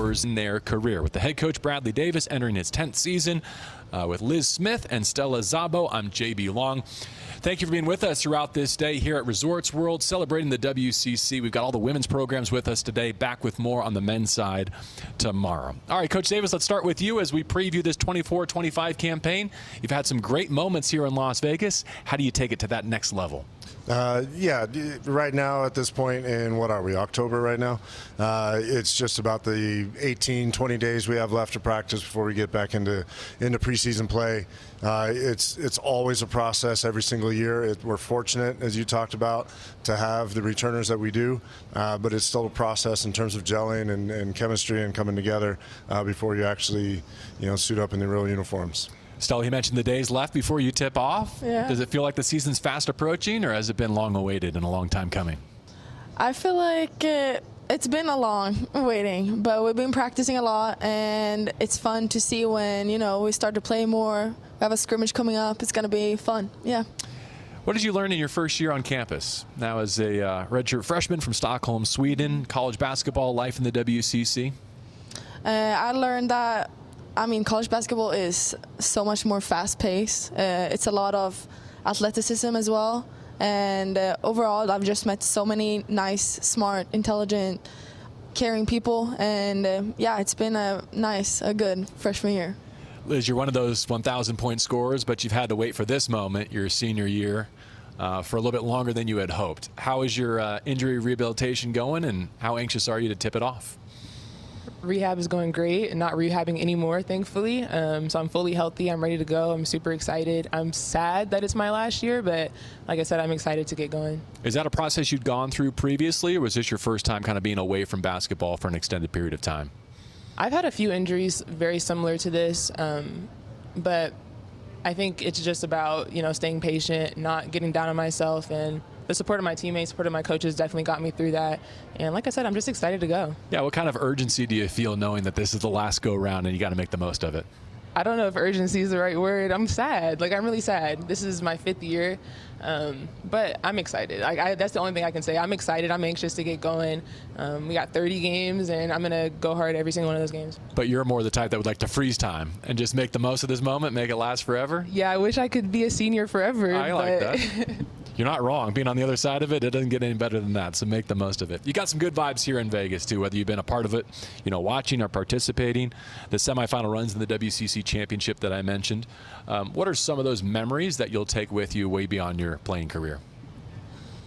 turnovers in their career. With the head coach Bradley Davis entering his 10th season, with Liz Smith and Stella Szabo, I'm JB Long. Thank you for being with us throughout this day here at Resorts World, celebrating the WCC. We've got all the women's programs with us today. Back with more on the men's side tomorrow. All right, Coach Davis, let's start with you as we preview this 24-25 campaign. You've had some great moments here in Las Vegas. How do you take it to that next level? Yeah, right now at this point in, what are we, October right now? It's just about the 18, 20 days we have left to practice before we get back into preseason play. It's always a process every single year. We're fortunate, as you talked about, to have the returners that we do, but it's still a process in terms of gelling and chemistry and coming together before you actually, suit up in the real uniforms. Stella, you mentioned the days left before you tip off. Yeah. Does it feel like the season's fast approaching, or has it been long awaited and a long time coming? I feel like it's been a long waiting, but we've been practicing a lot, and it's fun to see when, we start to play more. We have a scrimmage coming up. It's going to be fun. Yeah. What did you learn in your first year on campus? Now as a redshirt freshman from Stockholm, Sweden, college basketball, life in the WCC? I learned that college basketball is so much more fast-paced. It's a lot of athleticism as well. And overall, I've just met so many nice, smart, intelligent, caring people. And, yeah, it's been a good freshman year. Liz, you're one of those 1,000-point scorers, but you've had to wait for this moment, your senior year, for a little bit longer than you had hoped. How is your injury rehabilitation going, and how anxious are you to tip it off? Rehab is going great and not rehabbing anymore, thankfully. So I'm fully healthy. I'm ready to go. I'm super excited. I'm sad that it's my last year, but like I said, I'm excited to get going. Is that a process you'd gone through previously, or was this your first time kind of being away from basketball for an extended period of time? I've had a few injuries very similar to this, but I think it's just about, staying patient, not getting down on myself, and the support of my teammates, support of my coaches definitely got me through that. And like I said, I'm just excited to go. Yeah, what kind of urgency do you feel knowing that this is the last go-round and you got to make the most of it? I don't know if urgency is the right word. I'm sad. I'm really sad. This is my 5th year, but I'm excited. That's the only thing I can say. I'm excited. I'm anxious to get going. We got 30 games, and I'm going to go hard every single one of those games. But you're more the type that would like to freeze time and just make the most of this moment, make it last forever? Yeah, I wish I could be a senior forever. I like that. You're not wrong. Being on the other side of it, it doesn't get any better than that, so make the most of it. You got some good vibes here in Vegas, too, whether you've been a part of it, watching or participating. The semifinal runs in the WCC championship that I mentioned. What are some of those memories that you'll take with you way beyond your playing career?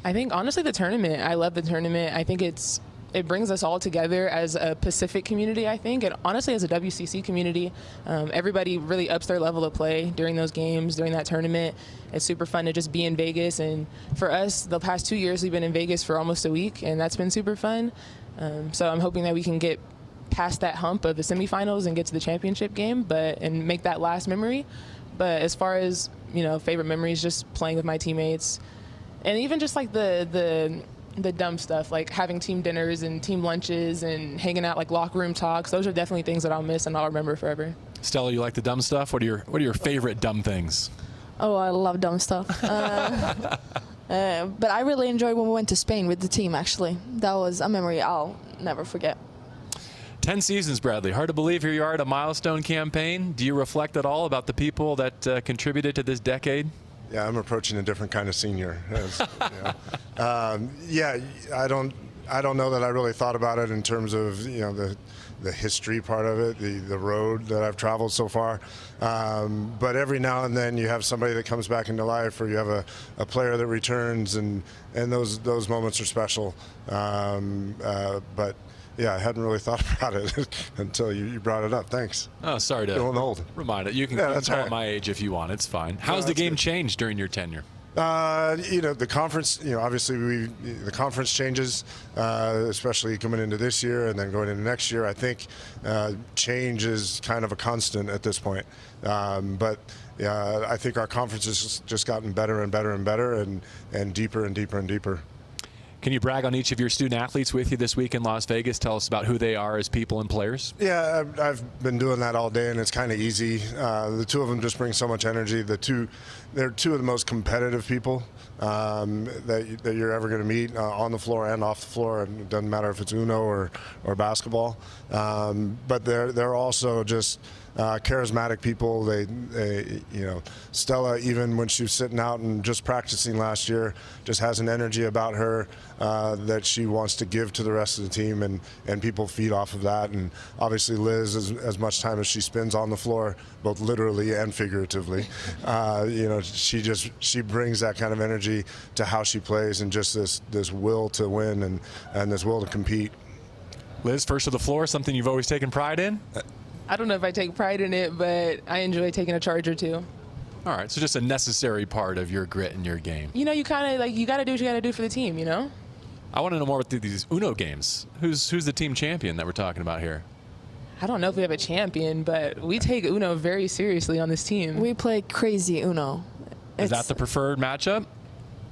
I think, honestly, the tournament. I love the tournament. I think it brings us all together as a Pacific community, I think, and honestly as a WCC community. Everybody really ups their level of play during those games, during that tournament. It's super fun to just be in Vegas, and for us, the past 2 years, we've been in Vegas for almost a week, and that's been super fun. So I'm hoping that we can get past that hump of the semifinals and get to the championship game, and make that last memory. But as far as, favorite memories, just playing with my teammates, and even just like the dumb stuff, like having team dinners and team lunches and hanging out, like locker room talks. Those are definitely things that I'll miss and I'll remember forever. Stella, you like the dumb stuff? What are your favorite dumb things? Oh, I love dumb stuff. But I really enjoyed when we went to Spain with the team, actually. That was a memory I'll never forget. 10 seasons, Bradley. Hard to believe here you are at a milestone campaign. Do you reflect at all about the people that contributed to this decade? Yeah, I'm approaching a different kind of senior. Yeah, I don't know that I really thought about it in terms of the history part of it, the road that I've traveled so far. But every now and then you have somebody that comes back into life, or you have a player that returns, and those moments are special. But yeah, I hadn't really thought about it until you brought it up. Thanks. Oh, sorry to remind it. You can call it my age if you want. It's fine. How's the game changed during your tenure? The conference, obviously the conference changes, especially coming into this year and then going into next year. I think change is kind of a constant at this point. But yeah, I think our conference has just gotten better and better and better, and deeper and deeper and deeper. Can you brag on each of your student athletes with you this week in Las Vegas? Tell us about who they are as people and players. Yeah, I've been doing that all day, and it's kind of easy. The two of them just bring so much energy. They're two of the most competitive people that you're ever going to meet on the floor and off the floor. And it doesn't matter if it's Uno or basketball. But they're also just charismatic people. Stella, even when she was sitting out and just practicing last year, just has an energy about her that she wants to give to the rest of the team, and people feed off of that. And obviously Liz, as much time as she spends on the floor, both literally and figuratively, she brings that kind of energy to how she plays, and just this will to win and this will to compete. Liz, first to the floor, something you've always taken pride in? I don't know if I take pride in it, but I enjoy taking a charge or two. All right, so just a necessary part of your grit and your game. You kind of you got to do what you got to do for the team, I want to know more about these Uno games. Who's the team champion that we're talking about here? I don't know if we have a champion, but we take Uno very seriously on this team. We play crazy Uno. Is that the preferred matchup?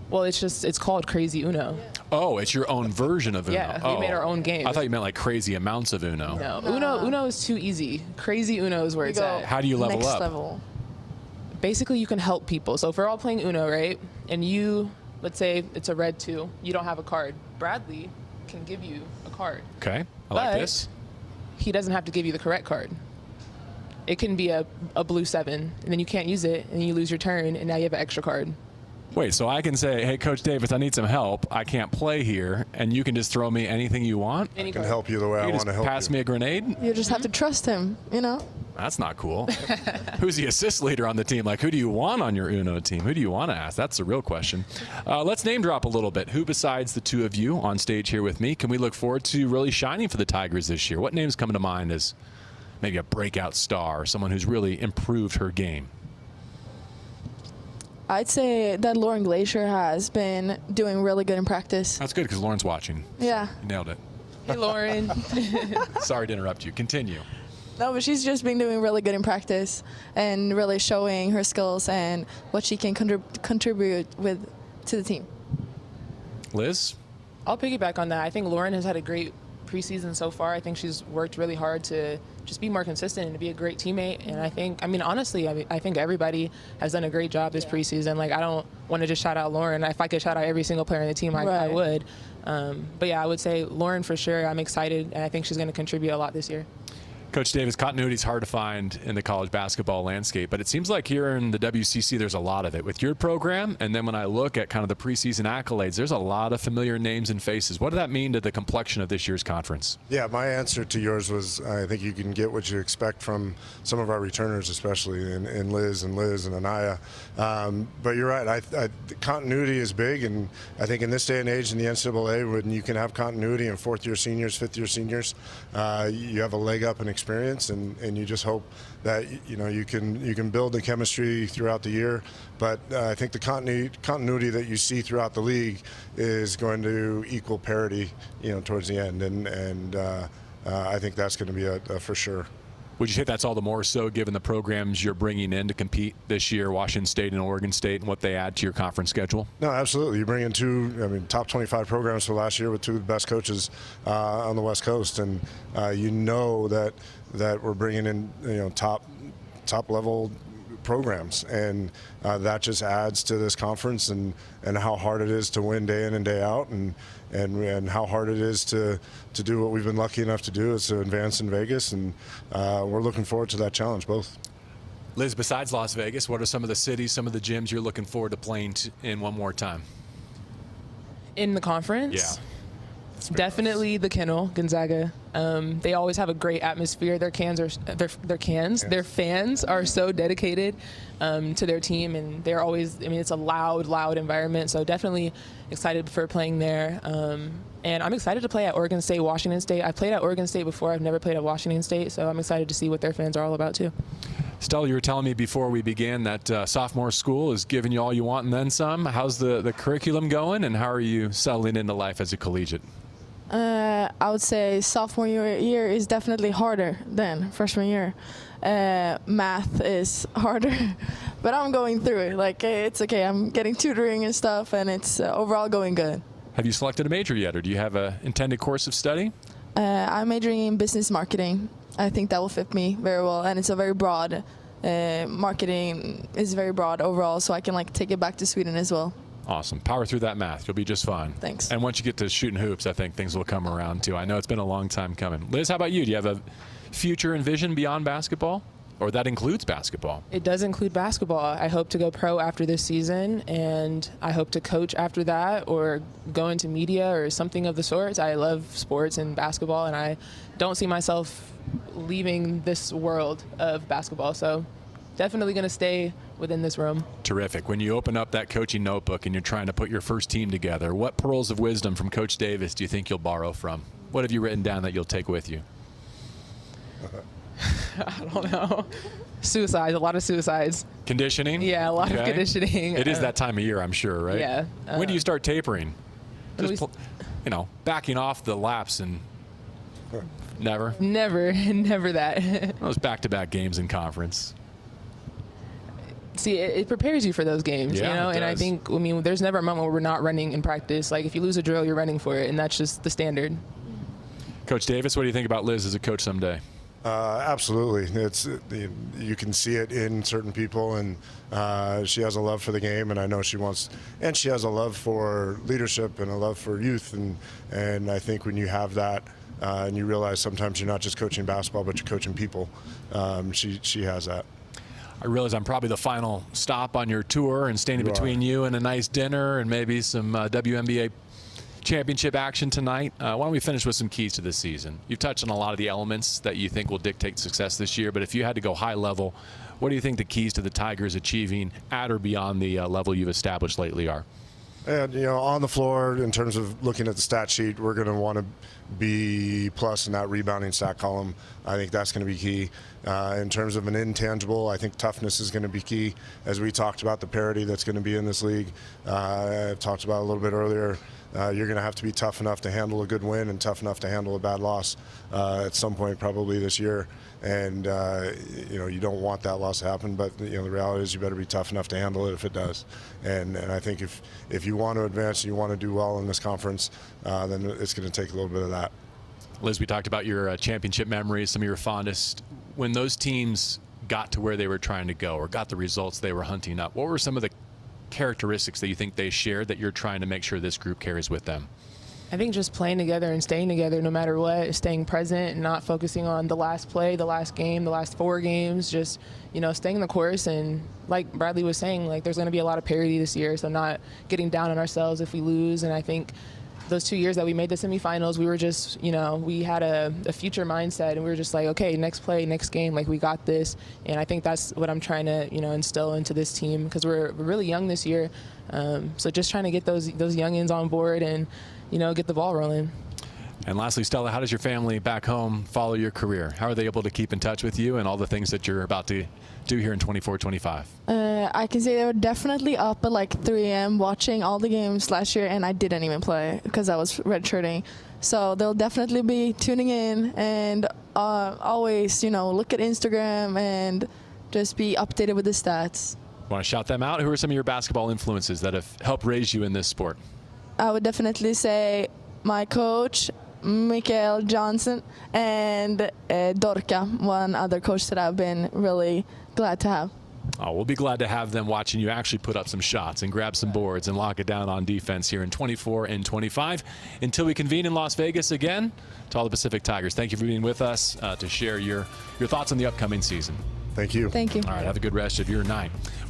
Well, it's called Crazy Uno. Oh, it's your own version of Uno. Yeah, we made our own game. I thought you meant like crazy amounts of Uno. No, Uno is too easy. Crazy Uno is where it's at. How do you level next up? Level. Basically, you can help people. So if we're all playing Uno, right, and let's say it's a red 2, you don't have a card. Bradley can give you a card. Okay, I like this. He doesn't have to give you the correct card. It can be a blue 7, and then you can't use it, and you lose your turn, and now you have an extra card. Wait, so I can say, hey, Coach Davis, I need some help. I can't play here, and you can just throw me anything you want? I can help you the way I want to help you. Pass me a grenade? You just have to trust him, That's not cool. Who's the assist leader on the team? Like, who do you want on your Uno team? Who do you want to ask? That's the real question. Let's name drop a little bit. Who besides the two of you on stage here with me can we look forward to really shining for the Tigers this year? What names come to mind as maybe a breakout star or someone who's really improved her game? I'd say that Lauren Glacier has been doing really good in practice. That's good because Lauren's watching. Yeah. You nailed it. Hey, Lauren. Sorry to interrupt you. Continue. No, but she's just been doing really good in practice and really showing her skills and what she can contribute to the team. Liz? I'll piggyback on that. I think Lauren has had a great preseason so far. I think she's worked really hard to just be more consistent and to be a great teammate. And I think everybody has done a great job this preseason. Like, I don't want to just shout out Lauren. If I could shout out every single player on the team, I would. But yeah, I would say Lauren for sure. I'm excited, and I think she's going to contribute a lot this year. Coach Davis, continuity is hard to find in the college basketball landscape, but it seems like here in the WCC there's a lot of it with your program. And then when I look at kind of the preseason accolades, there's a lot of familiar names and faces. What does that mean to the complexion of this year's conference? Yeah, my answer to yours was I think you can get what you expect from some of our returners, especially in Liz and Anaya. But you're right. Continuity is big, and I think in this day and age in the NCAA, when you can have continuity in fourth-year seniors, fifth-year seniors, you have a leg up in experience, and you just hope that you can build the chemistry throughout the year. But I think the continuity that you see throughout the league is going to equal parity, towards the end, and I think that's going to be a for sure. Would you say that's all the more so given the programs you're bringing in to compete this year, Washington State and Oregon State, and what they add to your conference schedule? No, absolutely. You bring in top 25 programs for last year with two of the best coaches on the West Coast, and that we're bringing in top level programs, and that just adds to this conference and how hard it is to win day in and day out, and how hard it is to do what we've been lucky enough to do, is to advance in Vegas, and we're looking forward to that challenge both. Liz, besides Las Vegas, what are some of the cities, some of the gyms you're looking forward to playing in one more time? In the conference? Yeah. Definitely the Kennel, Gonzaga. They always have a great atmosphere. Their fans are so dedicated to their team, and they're always, it's a loud environment. So definitely excited for playing there. And I'm excited to play at Oregon State, Washington State. I played at Oregon State before. I've never played at Washington State, so I'm excited to see what their fans are all about too. Stella, you were telling me before we began that sophomore school is giving you all you want and then some. How's the curriculum going, and how are you settling into life as a collegiate? I would say sophomore year is definitely harder than freshman year. Math is harder, but I'm going through it. Like, it's okay. I'm getting tutoring and stuff, and it's overall going good. Have you selected a major yet, or do you have an intended course of study? I'm majoring in business marketing. I think that will fit me very well, and it's a very broad. Marketing is very broad overall, so I can like take it back to Sweden as well. Awesome. Power through that math. You'll be just fine. Thanks. And once you get to shooting hoops, I think things will come around too. I know it's been a long time coming. Liz, how about you? Do you have a future and vision beyond basketball? Or that includes basketball? It does include basketball. I hope to go pro after this season, and I hope to coach after that or go into media or something of the sorts. I love sports and basketball, and I don't see myself leaving this world of basketball. So definitely going to stay within this room. Terrific. When you open up that coaching notebook and you're trying to put your first team together, what pearls of wisdom from Coach Davis do you think you'll borrow from? What have you written down that you'll take with you? I don't know. Suicides, a lot of suicides. Conditioning? Yeah, a lot of conditioning. It is that time of year, I'm sure, right? Yeah. When do you start tapering? Just, backing off the laps and never? Never that. Those back-to-back games in conference. See, it prepares you for those games, Yeah, and I think, there's never a moment where we're not running in practice. Like, if you lose a drill, you're running for it, and that's just the standard. Coach Davis, what do you think about Liz as a coach someday? Absolutely. You can see it in certain people, and she has a love for the game, and I know she has a love for leadership and a love for youth, and I think when you have that, and you realize sometimes you're not just coaching basketball, but you're coaching people, she has that. I realize I'm probably the final stop on your tour and standing between you and a nice dinner and maybe some WNBA championship action tonight. Why don't we finish with some keys to this season? You've touched on a lot of the elements that you think will dictate success this year, but if you had to go high level, what do you think the keys to the Tigers achieving at or beyond the level you've established lately are? And, on the floor, in terms of looking at the stat sheet, we're going to want to be plus in that rebounding stat column. I think that's going to be key. In terms of an intangible, I think toughness is going to be key. As we talked about the parity that's going to be in this league, I talked about a little bit earlier. You're going to have to be tough enough to handle a good win and tough enough to handle a bad loss at some point probably this year. And, you don't want that loss to happen, but, the reality is you better be tough enough to handle it if it does. And I think if you want to advance and you want to do well in this conference, then it's going to take a little bit of that. Liz, we talked about your championship memories, some of your fondest. When those teams got to where they were trying to go or got the results they were hunting up, what were some of the characteristics that you think they shared that you're trying to make sure this group carries with them? I think just playing together and staying together no matter what, staying present and not focusing on the last play, the last game, the last 4 games, just, staying the course. And like Bradley was saying, there's going to be a lot of parity this year, so not getting down on ourselves if we lose. And I think those 2 years that we made the semifinals, we were just, we had a future mindset, and we were just like, okay, next play, next game, we got this. And I think that's what I'm trying to, instill into this team, because we're really young this year. So just trying to get those youngins on board and, get the ball rolling. And lastly, Stella, how does your family back home follow your career? How are they able to keep in touch with you and all the things that you're about to do here in 24-25? I can say they were definitely up at 3 a.m. watching all the games last year, and I didn't even play because I was redshirting. So they'll definitely be tuning in and always, look at Instagram and just be updated with the stats. Want to shout them out? Who are some of your basketball influences that have helped raise you in this sport? I would definitely say my coach, Mikael Johnson, and Dorka, one other coach that I've been really glad to have. Oh, we'll be glad to have them watching you actually put up some shots and grab some boards and lock it down on defense here in 24 and 25. Until we convene in Las Vegas again, to all the Pacific Tigers, thank you for being with us to share your thoughts on the upcoming season. Thank you. Thank you. All right, have a good rest of your night.